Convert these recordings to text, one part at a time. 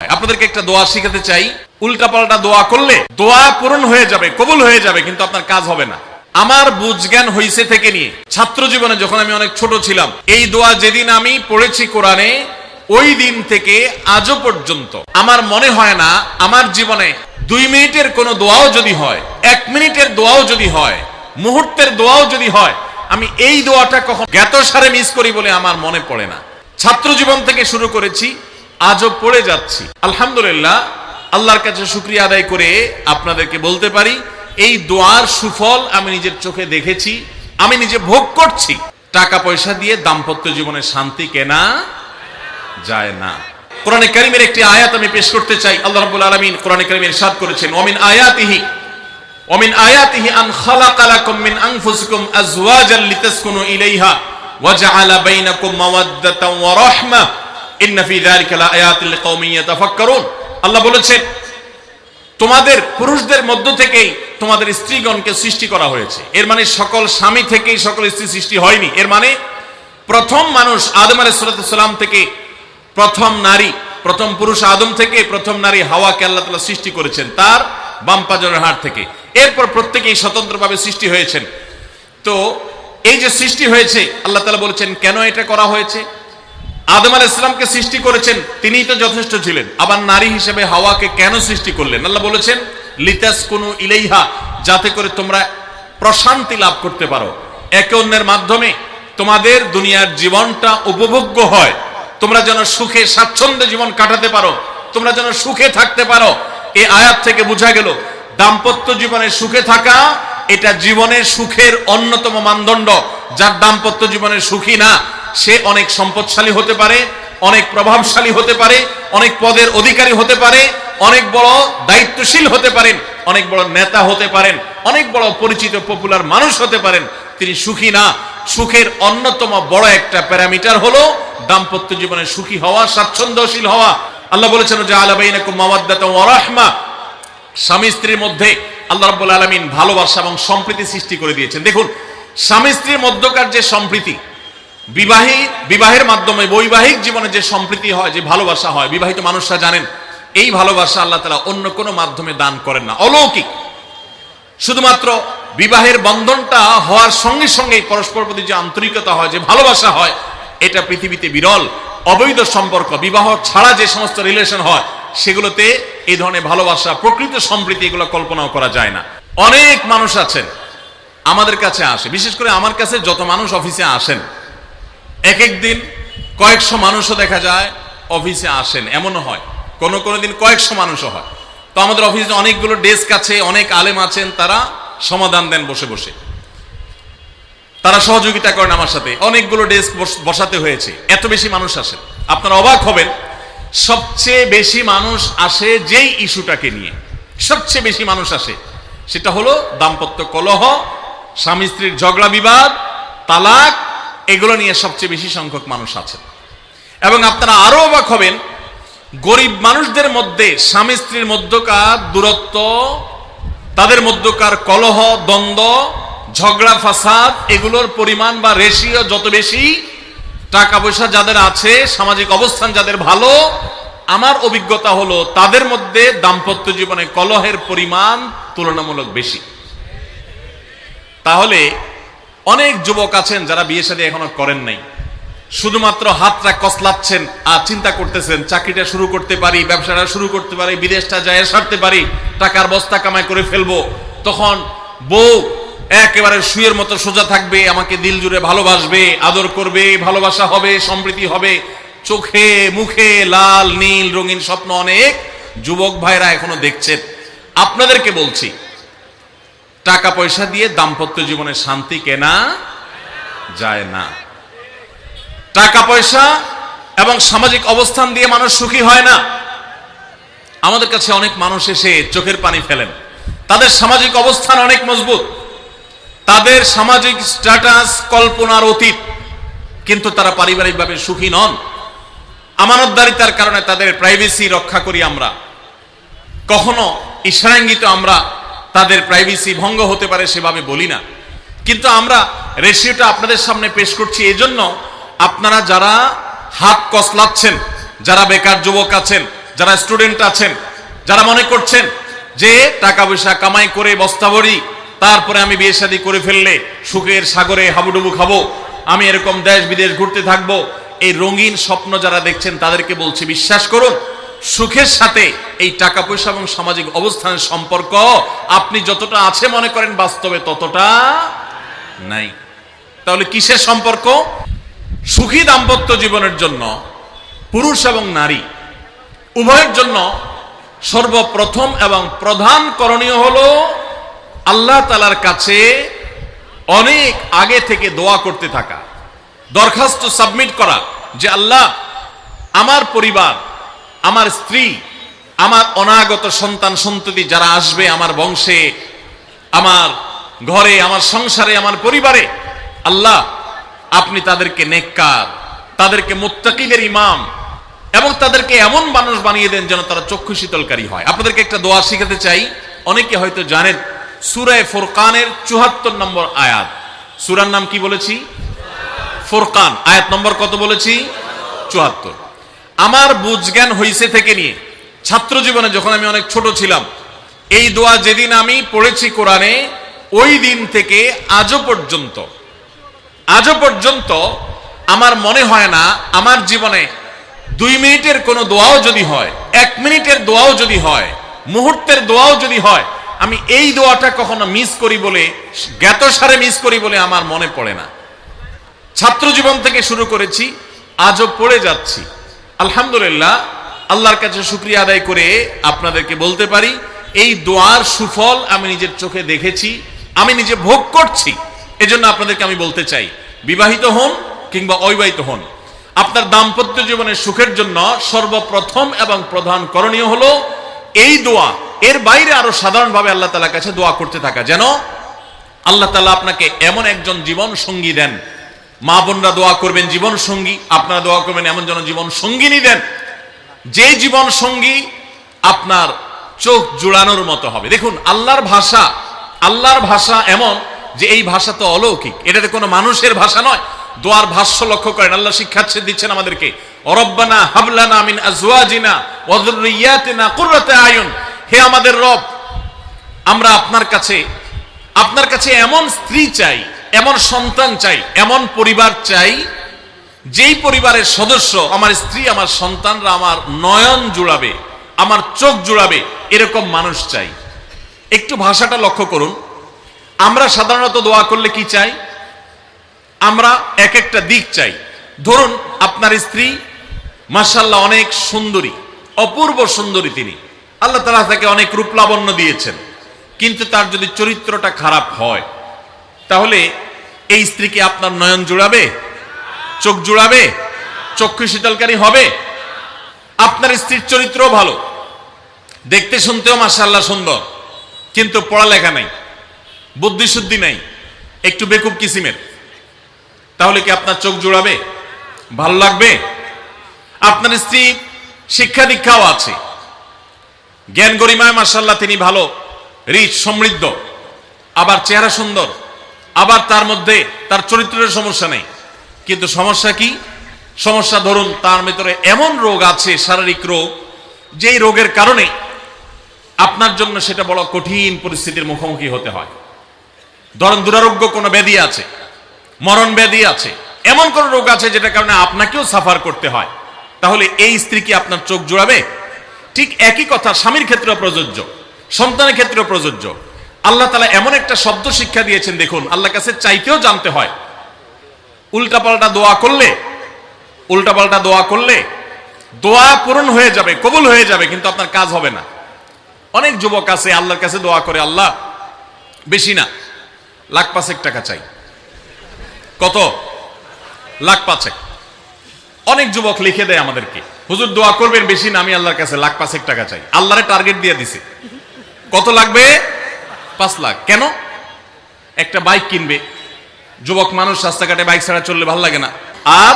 আপনাদেরকে একটা দোয়া শিখাতে চাই। উল্টাপাল্টা দোয়া করলে দোয়া পূরণ হয়ে যাবে, কবুল হয়ে যাবে, কিন্তু আপনার কাজ হবে না। আমার বুঝ জ্ঞান হইছে থেকে নিয়ে ছাত্র জীবনে যখন আমি অনেক ছোট ছিলাম, এই দোয়া যেদিন আমি পড়েছি কোরআনে, ওই দিন থেকে আজও পর্যন্ত আমার মনে হয় না আমার জীবনে 2 মিনিটের কোনো দোয়াও যদি হয়, 1 মিনিটের দোয়াও যদি হয়, মুহূর্তের দোয়াও যদি হয়, আমি এই দোয়াটা কখন জ্ঞাতসারে মিস করি বলে আমার মনে পড়ে না। ছাত্র জীবন থেকে শুরু করেছি, আজও পড়ে যাচ্ছি। আলহামদুলিল্লাহ, আল্লাহর কাছে শুকরিয়া আদায় করে আপনাদেরকে বলতে পারি, এই দোয়ার সুফল আমি নিজের চোখে দেখেছি, আমি নিজে ভোগ করছি। টাকা পয়সা দিয়ে দাম্পত্য জীবনে শান্তি কেনা যায় না। কোরআনে কারীমের একটি আয়াত আমি পেশ করতে চাই। আল্লাহ রাব্বুল আলামিন কোরআনে কারীমে ইরশাদ করেছেন, ওমিন আয়াতিহি আন খালাকা লাকুম মিন আনফুসিকুম আজওয়াজান লিতাসকুনু ইলাইহা ওয়া জাআলা বাইনাকুম মাওয়াদ্দাতান ওয়া রাহমা ইন্না ফি যালিকা লাআয়াতিন লিকাওমিন ইয়াতাফাক্কারুন। আল্লাহ বলেছেন, তোমাদের পুরুষদের মধ্য থেকেই তোমাদের স্ত্রীগণকে সৃষ্টি করা হয়েছে। এর মানে সকল স্বামী থেকেই সকল স্ত্রী সৃষ্টি হয়নি। এর মানে প্রথম মানুষ আদম আলাইহিস সালাম থেকে প্রথম নারী, প্রথম পুরুষ আদম থেকে প্রথম নারী হাওয়াকে আল্লাহ তাআলা সৃষ্টি করেছেন তার বাম পাজরের হাড় থেকে। এরপর প্রত্যেকেই স্বতন্ত্রভাবে সৃষ্টি হয়েছেন। তো এই যে সৃষ্টি হয়েছে, আল্লাহ তাআলা বলেছেন কেন এটা করা হয়েছে। আদম আলাইহিস সালামকে সৃষ্টি করেছেন, তিনিই তো যথেষ্ট ছিলেন। আবার নারী হিসেবে হাওয়াকে কেন সৃষ্টি করলেন? আল্লাহ বলেছেন লিতাসকুনু ইলাইহা, যাতে করে তোমরা প্রশান্তি লাভ করতে পারো, একে অন্যের মাধ্যমে তোমাদের দুনিয়ার জীবনটা উপভোগ্য হয়, তোমরা যেন সুখে স্বাচ্ছন্দ্যে জীবন কাটাতে পারো, তোমরা যেন সুখে থাকতে পারো। এই আয়াত থেকে বোঝা গেল দাম্পত্য জীবনে সুখে থাকা এটা জীবনের সুখের অন্যতম মানদণ্ড। যার দাম্পত্য জীবনে সুখী না, সে অনেক সম্পদশালী হতে পারে, অনেক প্রভাবশালী হতে পারে, অনেক পদের অধিকারী হতে পারে, অনেক বড় দায়িত্বশীল হতে পারেন, অনেক বড় নেতা হতে পারেন, অনেক বড় পরিচিত পপুলার মানুষ হতে পারেন, তিনি সুখী না। সুখের অন্যতম বড় একটা প্যারামিটার হলো দাম্পত্য জীবনে সুখী হওয়া, স্বাচ্ছন্দ্যশীল হওয়া। আল্লাহ বলেছেন জাআলা বাইনাকুম মাওয়াদ্দাতান ওয়া রাহমা, স্বামী স্ত্রীর মধ্যে আল্লাহ রাব্বুল আলামিন ভালোবাসা এবং সম্প্রীতি সৃষ্টি করে দিয়েছেন। দেখুন, স্বামী স্ত্রীর মধ্যকার যে সম্প্রীতি, বিবাহের মাধ্যমে বৈবাহিক জীবনে যে সম্প্রীতি হয়, যে ভালোবাসা হয়, বিবাহিত মানুষরা জানেন এই ভালোবাসা আল্লাহ তাআলা অন্য কোনো মাধ্যমে দান করেন না, অলৌকিক। শুধুমাত্র বিবাহের বন্ধনটা হওয়ার সঙ্গে সঙ্গেই পরস্পর প্রতি যে আন্তরিকতা হয়, যে ভালোবাসা হয়, এটা পৃথিবীতে বিরল। অবৈধ সম্পর্ক, বিবাহ ছাড়া যে সমস্ত রিলেশন হয়, সেগুলোতে এই ধরনের ভালোবাসা, প্রকৃত সম্প্রীতি, এগুলো কল্পনাও করা যায় না। অনেক মানুষ আছেন আমাদের কাছে আসে, বিশেষ করে আমার কাছে যত মানুষ অফিসে আসেন, এক এক দিন কয়েকশো মানুষও দেখা যায় অফিসে আসেন, এমনও হয় কোন দিন কয়েকশো মানুষও হয়। তো আমাদের অফিসে অনেকগুলো ডেস্ক আছে, অনেক আলেম আছেন, তারা সমাধান দেন বসে বসে, তারা সহযোগিতা করেন আমার সাথে। অনেকগুলো ডেস্ক বসাতে হয়েছে, এত বেশি মানুষ আসেন। আপনারা অবাক হবেন, সবচেয়ে বেশি মানুষ আসে যেই ইস্যুটাকে নিয়ে, সবচেয়ে বেশি মানুষ আসে সেটা হলো দাম্পত্য কলহ, স্বামী স্ত্রীর ঝগড়া বিবাদ, তালাক, এগুলো নিয়ে সবচেয়ে বেশি সংখ্যক মানুষ আছেন। এবং আপনারা আরো অবাক হবেন, গরিব মানুষদের মধ্যে স্বামী স্ত্রীর মধ্যকার দূরত্ব, তাদের মধ্যকার কলহ, দ্বন্দ্ব, ঝগড়া, ফাসাদ, এগুলোর পরিমাণ বা রেশিও যত বেশি, টাকা পয়সা যাদের আছে, সামাজিক অবস্থান যাদের ভালো, আমার অভিজ্ঞতা হলো তাদের মধ্যে দাম্পত্য জীবনে কলহের পরিমাণ তুলনামূলক বেশি। তাহলে অনেক যুবক আছেন যারা বিয়ে শাদী এখনো করেন নাই, শুধুমাত্র হাতটা কসলাচ্ছেন আর চিন্তা করতেছেন চাকরিটা শুরু করতে পারি, ব্যবসাটা শুরু করতে পারি, বিদেশটা যায় সারতে পারি, টাকার বস্তা কামাই করে ফেলবো। তখন বউ একেবারে শুয়ের মতো সোজা থাকবে, আমাকে দিল জুড়ে ভালোবাসবে, আদর করবে, ভালোবাসা হবে, সম্প্রীতি হবে, চোখে মুখে লাল নীল রঙিন স্বপ্ন অনেক যুবক ভাইরা এখনো দেখছেন। আপনাদেরকে বলছি, টাকা পয়সা দিয়ে দাম্পত্য জীবনে শান্তি কেনা যায় না। টাকা পয়সা এবং সামাজিক অবস্থান দিয়ে মানুষ সুখী হয় না। আমাদের কাছে অনেক মানুষ এসে চোখের পানি ফেলেন, তাদের সামাজিক অবস্থান অনেক মজবুত, তাদের সামাজিক স্ট্যাটাস কল্পনার অতীত, কিন্তু তারা পারিবারিকভাবে সুখী নন। আমানতদারিতার কারণে তাদের প্রাইভেসি রক্ষা করি আমরা, কখনো ইশারাঙ্গিত আমরা তাদের প্রাইভেসি ভঙ্গ হতে পারে সেভাবে বলি না। কিন্তু আমরা রেশিওটা আপনাদের সামনে পেশ করছি এজন্য, আপনারা যারা হাত কসলাচ্ছেন, যারা বেকার যুবক আছেন, যারা স্টুডেন্ট আছেন, যারা মনে করছেন যে টাকা পয়সা কামাই করে বস্তা ভরি, তারপরে আমি বিয়ে শাদী করে ফেললে সুখের সাগরে হাবুডুবু খাবো, আমি এরকম দেশ বিদেশ ঘুরতে থাকবো, এই রঙিন স্বপ্ন যারা দেখছেন তাদেরকে বলছি, বিশ্বাস করুন, সুখের সাথে এই টাকা পয়সা এবং সামাজিক অবস্থানের সম্পর্ক আপনি যতটা আছে মনে করেন বাস্তবে ততটা নাই। তাহলে কিসের সম্পর্ক? সুখী দাম্পত্য জীবনের জন্য পুরুষ এবং নারী উভয়ের জন্য সর্বপ্রথম এবং প্রধান করণীয় হলো আল্লাহ তাআলার কাছে অনেক আগে থেকে দোয়া করতে থাকা, দরখাস্ত সাবমিট করা যে আল্লাহ, আমার পরিবার, আমার স্ত্রী, আমার অনাগত সন্তান সন্ততি যারা আসবে আমার বংশে, আমার ঘরে, আমার সংসারে, আমার পরিবারে, আল্লাহ আপনি তাদেরকে নেককার, তাদেরকে মুত্তাকিদের ইমাম এবং তাদেরকে এমন মানুষ বানিয়ে দেন যেন তারা চক্ষু শীতলকারী হয়। আপনাদেরকে একটা দোয়া শিখাতে চাই, অনেকে হয়তো জানেন, সূরা ফুরকানের ৭৪ নম্বর আয়াত। সূরার নাম কি বলেছি? ফুরকান। আয়াত নম্বর কত বলেছি? ৭৪। আমার বুঝজ্ঞান হইছে থেকে নিয়ে ছাত্র জীবনে যখন আমি অনেক ছোট ছিলাম, এই দোয়া যেদিন আমি পড়েছি কোরআনে, ওই দিন থেকে আজও পর্যন্ত আমার মনে হয় না আমার জীবনে 2 মিনিটের কোনো দোয়াও যদি হয়, 1 মিনিটের দোয়াও যদি হয়, মুহূর্তের দোয়াও যদি হয়, আমি এই দোয়াটা কখনো মিস করি বলে, জ্ঞাতসারে মিস করি বলে আমার মনে পড়ে না। ছাত্র জীবন থেকে শুরু করেছি, আজও পড়ে যাচ্ছি। আলহামদুলিল্লাহ, আল্লাহর কাছে শুকরিয়া আদায় করে আপনাদেরকে বলতে পারি, এই দোয়ার সুফল আমি নিজের চোখে দেখেছি, আমি নিজে ভোগ করছি। এজন্য আপনাদেরকে আমি বলতে চাই, বিবাহিত হন কিংবা অবিবাহিত হন, আপনার দাম্পত্য জীবনের সুখের জন্য সর্বপ্রথম এবং প্রধান করণীয় হলো এই দোয়া। এর বাইরে আরো সাধারণভাবে আল্লাহ তাআলার কাছে দোয়া করতে থাকা, যেন আল্লাহ তাআলা আপনাকে এমন একজন জীবন সঙ্গী দেন। মা বোনরা দোয়া করবেন জীবন সঙ্গী, আপনারা দোয়া করবেন এমন যেন জীবন সঙ্গিনী দেন, যে জীবন সঙ্গী আপনার চোখ জুড়ানোর মতো হবে। দেখুন, আল্লাহর ভাষা এমন যে এই ভাষা তো অলৌকিক, এটা কোনো মানুষের ভাষা নয়। দোয়ার ভাষ্য লক্ষ্য করেন, আল্লাহ শিক্ষা দিচ্ছেন আমাদেরকে, রব্বানা হাবলানা মিন আজওয়াজিনা ওয়া যুররিয়াতিনা কুররাতা আয়ুন, হে আমাদের রব, আমরা আপনার কাছে এমন স্ত্রী চাই, এমন সন্তান চাই, এমন পরিবার চাই, যেই পরিবারের সদস্য, আমার স্ত্রী, আমার সন্তানরা আমার নয়ন জুড়াবে, আমার চোখ জুড়াবে, এরকম মানুষ চাই। একটু ভাষাটা লক্ষ্য করুন। আমরা সাধারণত দোয়া করলে কি চাই? আমরা এক একটা দিক চাই। ধরুন, আপনার স্ত্রী মাশাআল্লাহ অনেক সুন্দরী, অপূর্ব সুন্দরী, তিনি আল্লাহ তাআলা তাকে অনেক রূপ লাবণ্য দিয়েছেন, কিন্তু তার যদি চরিত্রটা খারাপ হয়, তাহলে এই স্ত্রীকে আপনার নয়ন জুড়াবে, চোখ জুড়াবে, চক্ষু শীতলকারী হবে? আপনার স্ত্রীর চরিত্র ভালো, দেখতে শুনতেও মাশাআল্লাহ সুন্দর, কিন্তু পড়ালেখা নাই, বুদ্ধি শুদ্ধি নাই, একটু বেকুব কিসিমের, তাহলে কি আপনার চোখ জুড়াবে? ভালো লাগবে? আপনার স্ত্রী শিক্ষা দীক্ষাও আছে, জ্ঞান গরিমায় মাশাআল্লাহ তিনি ভালো, রিচ, সমৃদ্ধ, আবার চেহারা সুন্দর, আবার তার মধ্যে তার চরিত্রের সমস্যা নেই, কিন্তু সমস্যা কি? সমস্যা ধরুন তার ভিতরে এমন রোগ আছে, শারীরিক রোগ, যেই রোগের কারণে আপনার জন্য সেটা বড় কঠিন পরিস্থিতির মুখোমুখি হতে হয়। ধরুন দুরারোগ্য কোনো ব্যাধি আছে, মরণ ব্যাধি আছে, এমন কোন রোগ আছে যেটার কারণে আপনাকেও সাফার করতে হয়, তাহলে এই স্ত্রী কি আপনার চোখ জুড়াবে? ঠিক একই কথা স্বামীর ক্ষেত্রে প্রযোজ্য, সন্তানের ক্ষেত্রে প্রযোজ্য। আল্লাহ তাআলা এমন একটা শব্দ শিক্ষা দিয়েছেন, দেখুন, আল্লাহর কাছে চাইতেও জানতে হয়। উল্টাপাল্টা দোয়া করলে দোয়া পূরণ হয়ে যাবে, কবুল হয়ে যাবে, কিন্তু আপনার কাজ হবে না। অনেক যুবক আছে আল্লাহর কাছে দোয়া করে, আল্লাহ বেশি না, 1,05,000 টাকা চাই। কত? 1,05,000। অনেক যুবক লিখে দেয় আমাদেরকে, হুজুর দোয়া করবেন বেশি না, আমি আল্লাহর কাছে 1,05,000 টাকা চাই। আল্লাহরে টার্গেট দিয়ে দিছে, কত লাগবে? 5 লাখ। কেন? একটা বাইক কিনবে, যুবক মানুষ, রাস্তাঘাটে বাইক ছাড়া চললে ভালো লাগে না, আর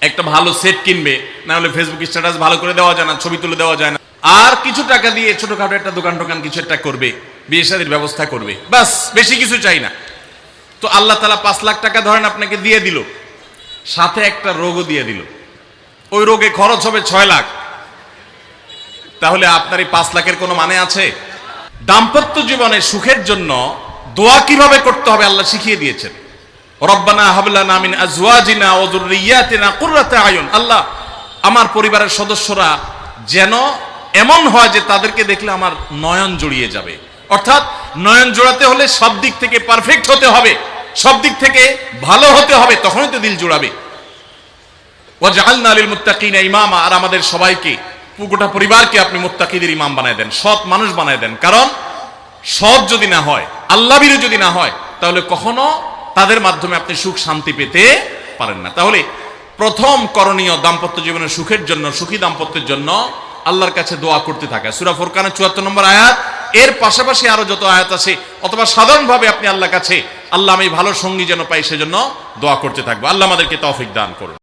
একটা ভালো সেট কিনবে, না হলে ফেসবুক স্ট্যাটাস ভালো করে দেওয়া যায় না, ছবি তুলে দেওয়া যায় না, আর কিছু টাকা দিয়ে ছোটখাটো একটা দোকান কিছু একটা করবে, বিয়ে শাদীর ব্যবস্থা করবে, বাস, বেশি কিছু চাই না। তো আল্লাহ তাআলা 5 লাখ টাকা ধরেন আপনাকে দিয়ে দিল, সাথে একটা রোগও দিয়ে দিল, ওই রোগে খরচ হবে 6 লাখ, তাহলে আপনার এই 5 লাখের কোনো মানে আছে? দাম্পত্য জীবনে সুখের জন্য দোয়া কিভাবে করতে হবে আল্লাহ শিখিয়ে দিয়েছেন। রব্বানা হাব লানা মিন আজওয়াজিনা ওয়া যুররিয়াতিনা কুররাতা আয়ুন, আল্লাহ আমার পরিবারের সদস্যরা যেন এমন হয় যে তাদেরকে দেখলে আমার নয়ন জড়িয়ে যাবে। অর্থাৎ নয়ন জোড়াতে হলে সব দিক থেকে পারফেক্ট হতে হবে, সব দিক থেকে ভালো হতে হবে, তখনই তো দিল জোড়াবে। ওয়াজআলনা লিল মুত্তাকিনা ইমামা, আর আমাদের সবাইকে, গোটা পরিবারকে আপনি মুত্তাকিদের ইমাম বানায় দেন, সৎ মানুষ বানায় দেন। কারণ সৎ যদি না হয়, আল্লাহভীরু যদি না হয়, তাহলে কখনো তাদের মাধ্যমে আপনি সুখ শান্তি পেতে পারেন না। তাহলে প্রথম করণীয় দাম্পত্য জীবনের সুখের জন্য, সুখী দাম্পত্যের জন্য আল্লাহর কাছে দোয়া করতে থাকা। সূরা ফুরকানের ৭৪ নম্বর আয়াত, এর পাশাপাশি আরো যত আয়াত আছে, অথবা সাধারণভাবে আপনি আল্লাহর কাছে, আল্লাহ আমি ভালো সঙ্গী যেন পাই সেজন্য দোয়া করতে থাকবো। আল্লাহ আমাদেরকে তৌফিক দান করুন।